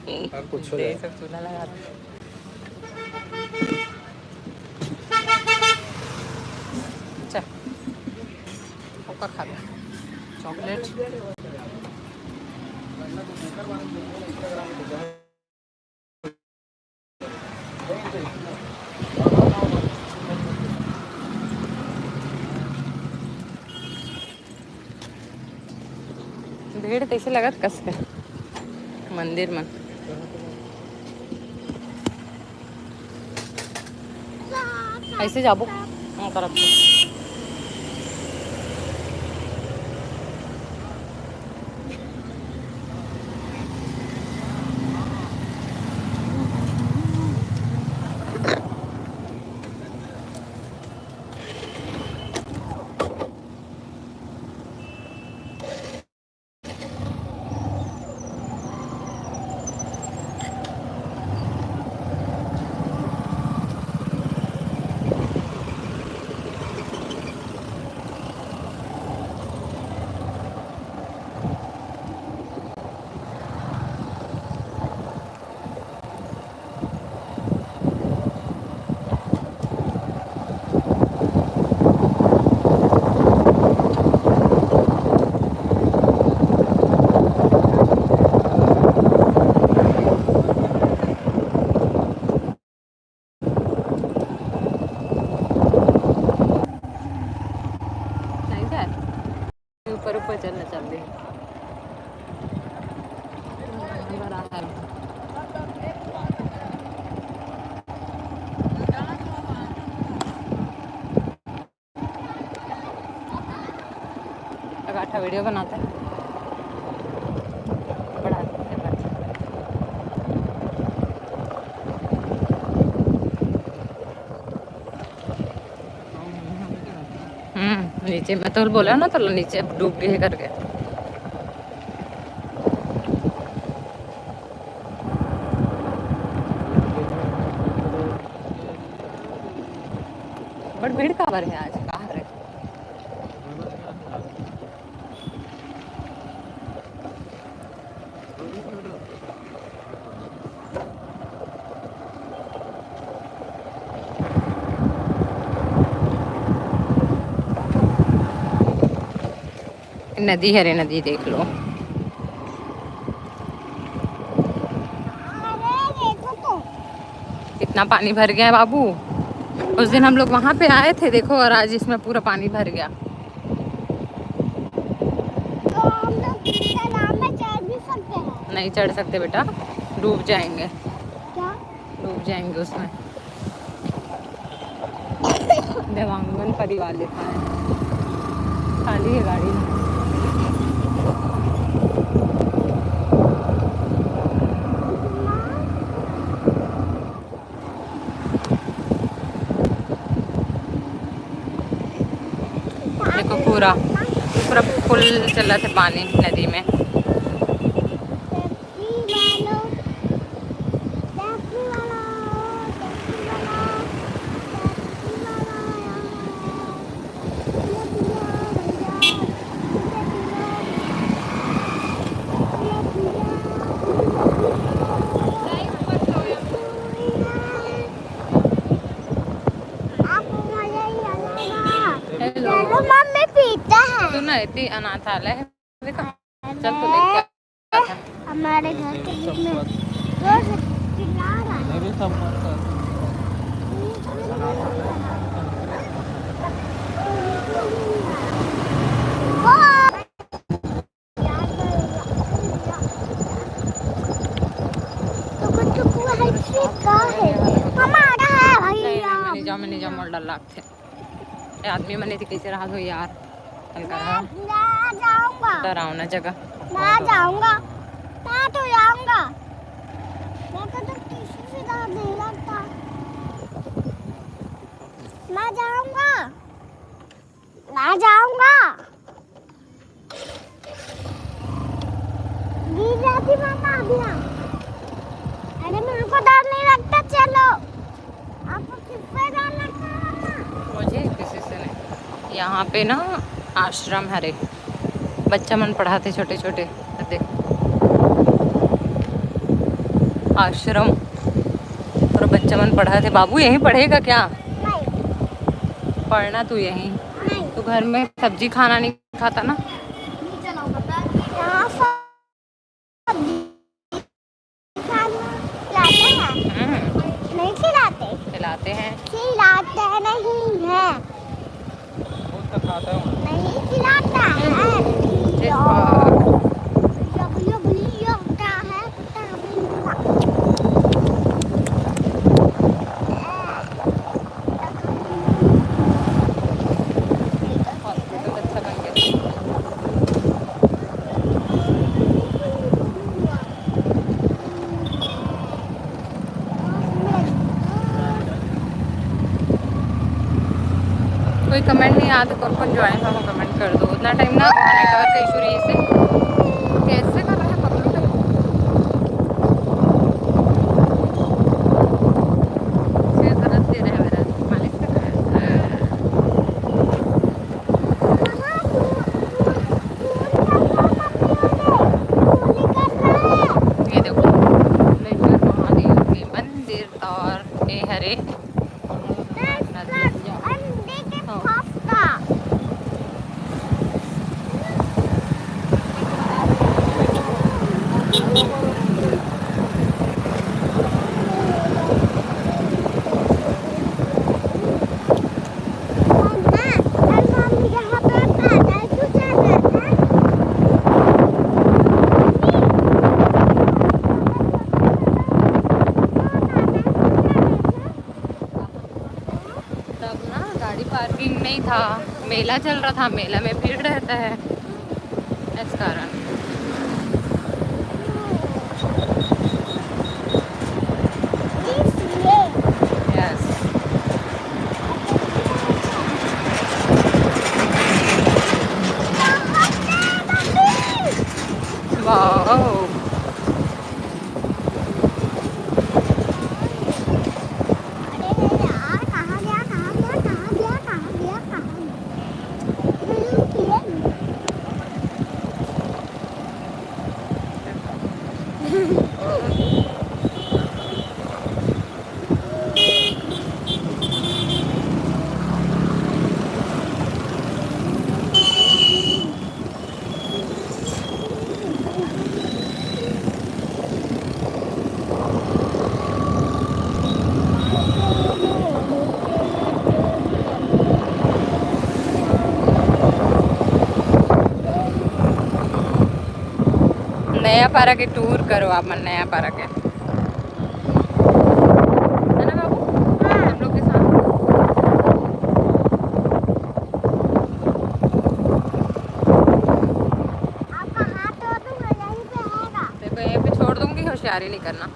कुछ सब चूल्हा लगा चल पक्का खा लो चॉकलेट। भीड़ तैसे लगत कस के मंदिर में ऐसे जाबो तरफ से। ऊपर ऊपर चलना चल रही लगाठा वीडियो बनाता है बड़ा नीचे मैं तो बोला ना तो नीचे डूब गए करके। बड़ भीड़ कहाँ है आज कहाँ है नदी है रे नदी देख लो। कितना पानी भर गया है बाबू। उस दिन हम लोग वहां पे आए थे देखो और आज इसमें पूरा पानी भर गया। तो हम लोग तालाब में चढ़ भी सकते हैं? नहीं चढ़ सकते बेटा डूब जाएंगे। क्या डूब जाएंगे उसमें। देवांगन परिवार लिखा है खाली है गाड़ी। देखो पूरा पूरा फुल चला था पानी नदी में। मम्मी पीता है। तू ना इतनी अनाथालय है चल तो देख क्या हमारे घर के बीच में जोर से चिल्ला रहा है। मैं नहीं जाऊँ डर लगते आदमी मने थी कैसे रहा हो यार डरावना जगह। मैं जाऊंगा मैं तो जाऊंगा मैं तो किसी से डर नहीं लगता। मैं जाऊंगा मैं जाऊंगा। गिर जाती मामा अभी ना। अरे मेरे को डर नहीं लगता चलो। आपको किससे डर लगता है? मुझे किसी से नहीं। यहाँ पे ना आश्रम है रे बच्चा मन पढ़ाते छोटे छोटे देख आश्रम और बच्चा मन पढ़ा थे। बाबू यहीं पढ़ेगा क्या? नहीं पढ़ना तू यहीं। नहीं तो घर में सब्जी खाना नहीं खाता ना? यहाँ सब्जी खाना खिलाते हैं नहीं खिलाते खिलाते हैं। खिलाते नहीं है नहीं खिलाता है ये क्या है पता नहीं। हॉस्पिटल अच्छा बन गया। कोई कमेंट नहीं आता कौन कौन ज्वाइन हो कमेंट कर दो। उतना टाइम ना नेटवर्क का इशू रही से कैसे कर रहा है पकड़ो सिर दर्द दे रहा है मेरा। मालिश कर रहा है। ये देखो लेकर महादेव के मंदिर और ये हरे नदी। अंडे के पास्ता तब ना गाड़ी पार्किंग नहीं था, मेला चल रहा था, मेला में भीड़ रहता है इस कारण। यस वाओ नया पारा के टूर करो आप मन नया पारा के, है ना बाबू? हम लोग के साथ देखो यहीं पे छोड़ दूंगी, होशियारी नहीं करना।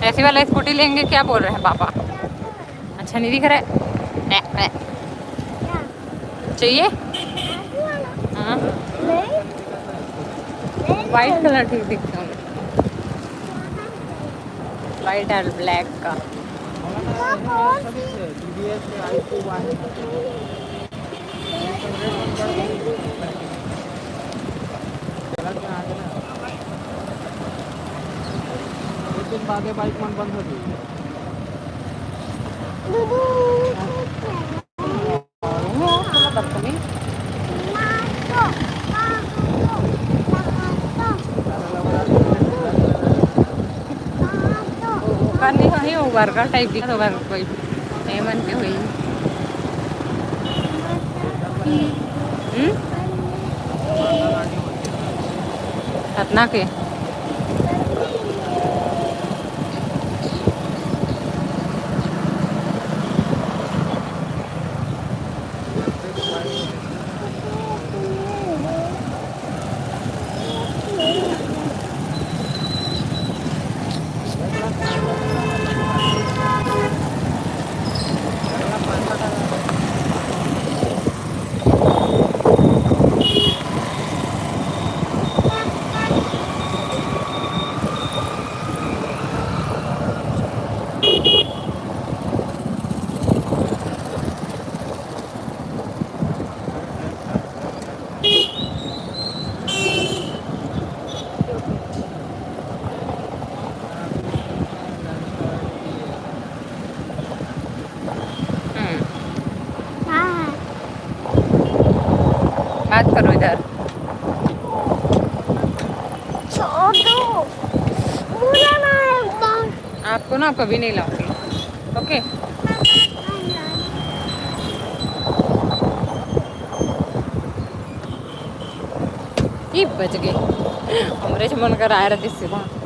ऐसी वाला स्कूटी लेंगे क्या बोल रहे हैं पापा? अच्छा नहीं दिख रहा है? चाहिए? हाँ वाइट कलर ठीक दिखता है, वाइट और ब्लैक का। बागे बाइक मन बंद होती करनी है वो बर्गर टाइप की तो बर्गर कोई नहीं मन के हुई। ना के हाँ बात करो इधर छोड़ो मुझे ना एकदम आपको ना कभी नहीं लाऊंगी ओके ही बच गए हमरे मन कर आया रहा दिससे वहाँ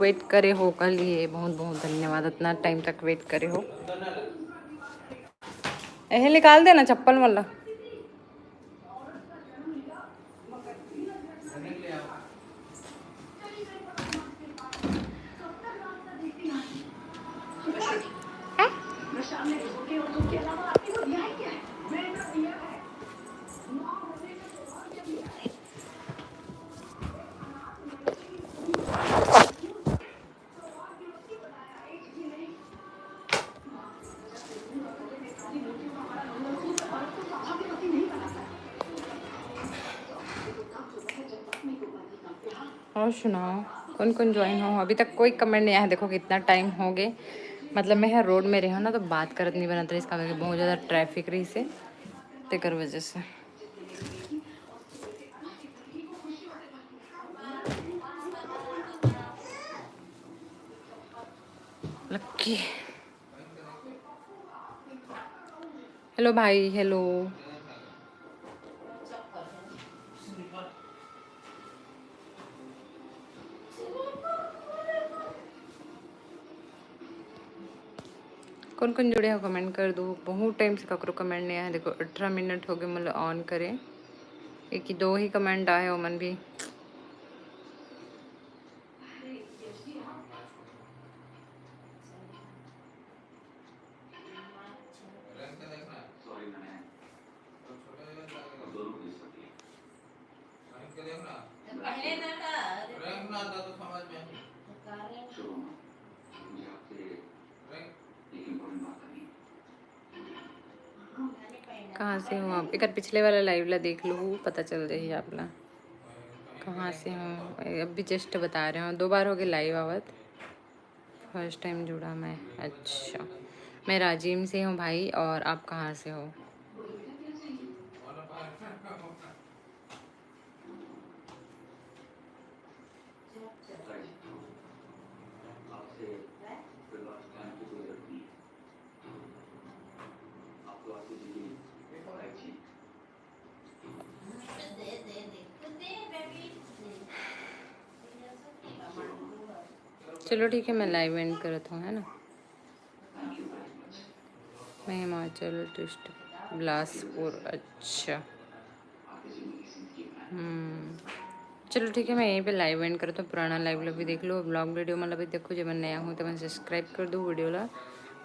वेट करे हो कर लिए, बहुत बहुत धन्यवाद, इतना टाइम तक वेट करे हो। यह निकाल देना चप्पल वाला। और सुनाओ, कौन कौन ज्वाइन हो? अभी तक कोई कमेंट नहीं आया। देखो कितना टाइम हो गए, मतलब मैं यहाँ रोड में रही हूँ ना, तो बात करत नहीं बनत रही इसका वजह बहुत ज़्यादा ट्रैफिक रही से तेकर वजह से। लक्की हेलो भाई, हेलो। कौन कौन जुड़े हो कमेंट कर दो। बहुत टाइम से ककरो कमेंट नहीं आया। देखो 18 मिनट हो गए, मतलब ऑन करें, एक ही दो ही कमेंट आए हो मन भी। कहाँ से हो आप? एक पिछले वाला लाइव ला देख लो, पता चल जाए आप ला कहाँ से हो। अभी जस्ट बता रहे हो, 2 बार हो गए लाइव आवत, फर्स्ट टाइम जुड़ा मैं। अच्छा, मैं राजीव से हूँ भाई, और आप कहाँ से हो? चलो ठीक है, मैं लाइव एंड करत हूँ, है ना। मैं हिमाचल डिस्ट्रिक्ट बिलासपुर। अच्छा, चलो ठीक है, मैं यहीं पे लाइव एंड करता हूँ। पुराना लाइव भी देख लो, ब्लॉग वीडियो मतलब भी देखो। जब मैं नया हूँ तो मैं सब्सक्राइब कर दूँ वीडियो ला,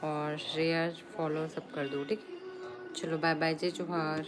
और शेयर फॉलो सब कर दूँ, ठीक है। चलो बाय बाय, जय जोहार।